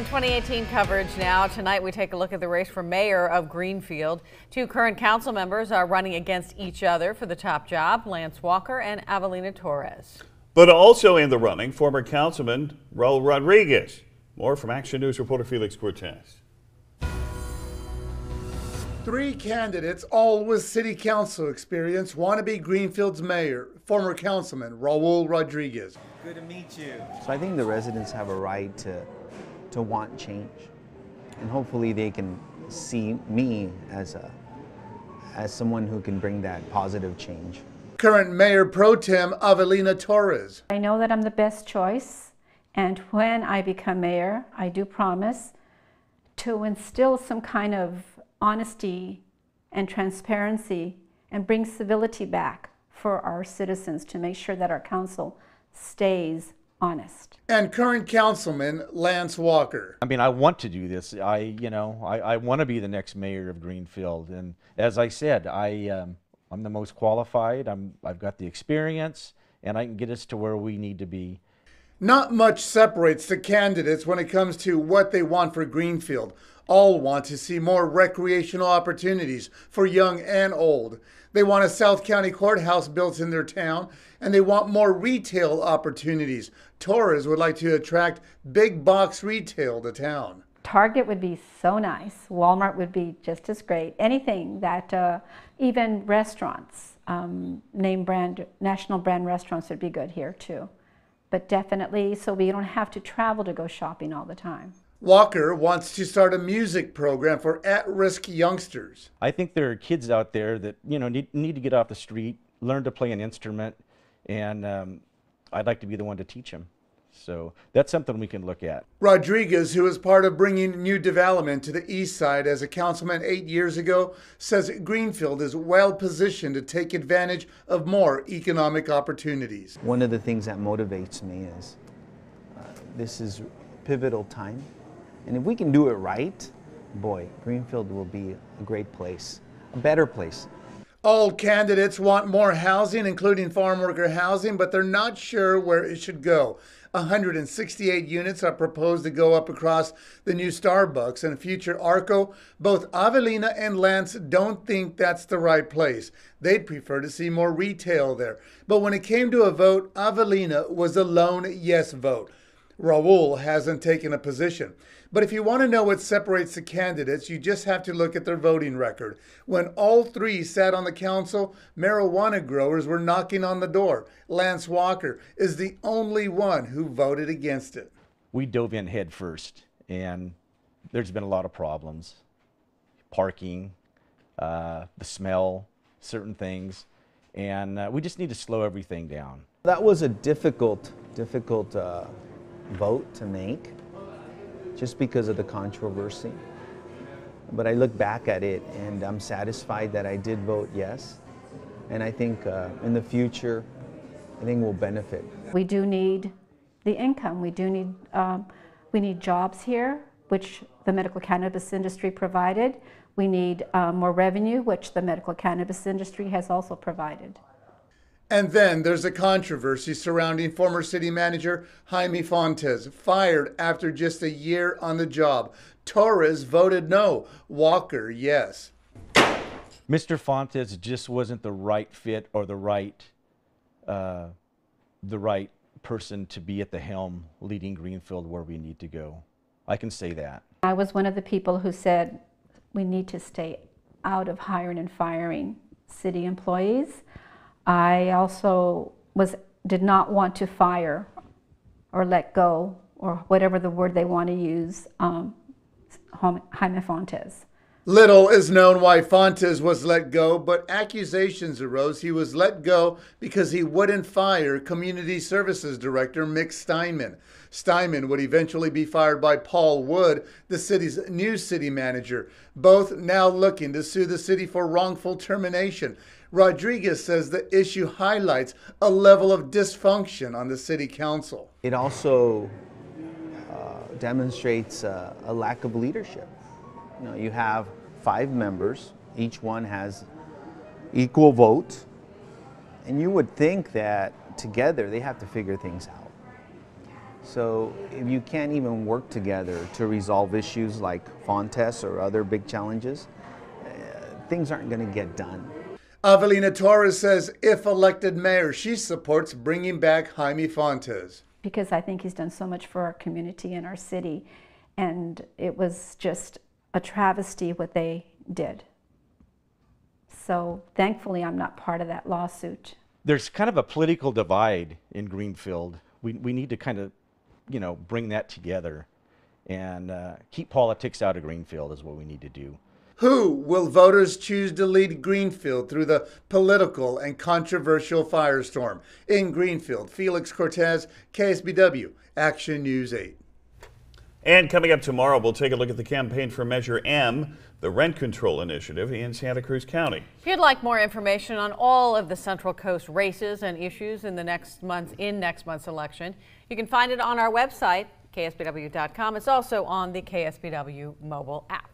CNN 2018 coverage now. Tonight we take a look at the race for mayor of Greenfield. Two current council members are running against each other for the top job, Lance Walker and Avelina Torres. But also in the running, former councilman Raul Rodriguez. More from Action News reporter Felix Cortez. Three candidates, all with city council experience, want to be Greenfield's mayor, former councilman Raul Rodriguez. Good to meet you. So I think the residents have a right to want change, and hopefully they can see me as someone who can bring that positive change. Current Mayor Pro Tem Avelina Torres. I know that I'm the best choice, and when I become mayor, I do promise to instill some kind of honesty and transparency and bring civility back for our citizens to make sure that our council stays honest. And current councilman Lance Walker. I mean, I want to do this. I want to be the next mayor of Greenfield, and as I said, I'm the most qualified. I've got the experience, and I can get us to where we need to be. Not much separates the candidates when it comes to what they want for Greenfield. All want to see more recreational opportunities for young and old. They want a South County courthouse built in their town, and they want more retail opportunities. Torres would like to attract big box retail to town. Target would be so nice. Walmart would be just as great. Anything that, even restaurants, name brand, national brand restaurants would be good here too. But definitely so we don't have to travel to go shopping all the time. Walker wants to start a music program for at-risk youngsters. I think there are kids out there that need to get off the street, learn to play an instrument, and I'd like to be the one to teach them. So that's something we can look at. Rodriguez, who is part of bringing new development to the east side as a councilman 8 years ago, says Greenfield is well positioned to take advantage of more economic opportunities. One of the things that motivates me is this is pivotal time. And if we can do it right, boy, Greenfield will be a great place, a better place. All candidates want more housing, including farm worker housing, but they're not sure where it should go. 168 units are proposed to go up across the new Starbucks and future Arco. Both Avelina and Lance don't think that's the right place. They'd prefer to see more retail there. But when it came to a vote, Avelina was a lone yes vote. Raul hasn't taken a position. But if you want to know what separates the candidates, you just have to look at their voting record. When all three sat on the council, marijuana growers were knocking on the door. Lance Walker is the only one who voted against it. We dove in head first, and there's been a lot of problems. Parking, the smell, certain things, and we just need to slow everything down. That was a difficult vote to make, just because of the controversy. But I look back at it and I'm satisfied that I did vote yes. And I think in the future, I think we'll benefit. We do need the income. We need jobs here, which the medical cannabis industry provided. We need more revenue, which the medical cannabis industry has also provided. And then there's a controversy surrounding former city manager Jaime Fontes, fired after just a year on the job. Torres voted no, Walker yes. Mr. Fontes just wasn't the right fit or the right person to be at the helm leading Greenfield where we need to go. I can say that. I was one of the people who said we need to stay out of hiring and firing city employees. I also did not want to fire or let go, or whatever the word they want to use, Jaime Fontes. Little is known why Fontes was let go, but accusations arose he was let go because he wouldn't fire Community Services Director Mick Steinman. Steinman would eventually be fired by Paul Wood, the city's new city manager, both now looking to sue the city for wrongful termination. Rodriguez says the issue highlights a level of dysfunction on the city council. It also demonstrates a lack of leadership. You have 5 members, each one has equal vote, and you would think that together they have to figure things out. So if you can't even work together to resolve issues like Fontes or other big challenges, things aren't going to get done. Avelina Torres says if elected mayor, she supports bringing back Jaime Fontes. Because I think he's done so much for our community and our city, and it was just a travesty what they did. So thankfully I'm not part of that lawsuit. There's kind of a political divide in Greenfield. We need to kind of, bring that together and keep politics out of Greenfield is what we need to do. Who will voters choose to lead Greenfield through the political and controversial firestorm? In Greenfield, Felix Cortez, KSBW, Action News 8. And coming up tomorrow, we'll take a look at the campaign for Measure M, the rent control initiative in Santa Cruz County. If you'd like more information on all of the Central Coast races and issues in next month's election, you can find it on our website, ksbw.com. It's also on the KSBW mobile app.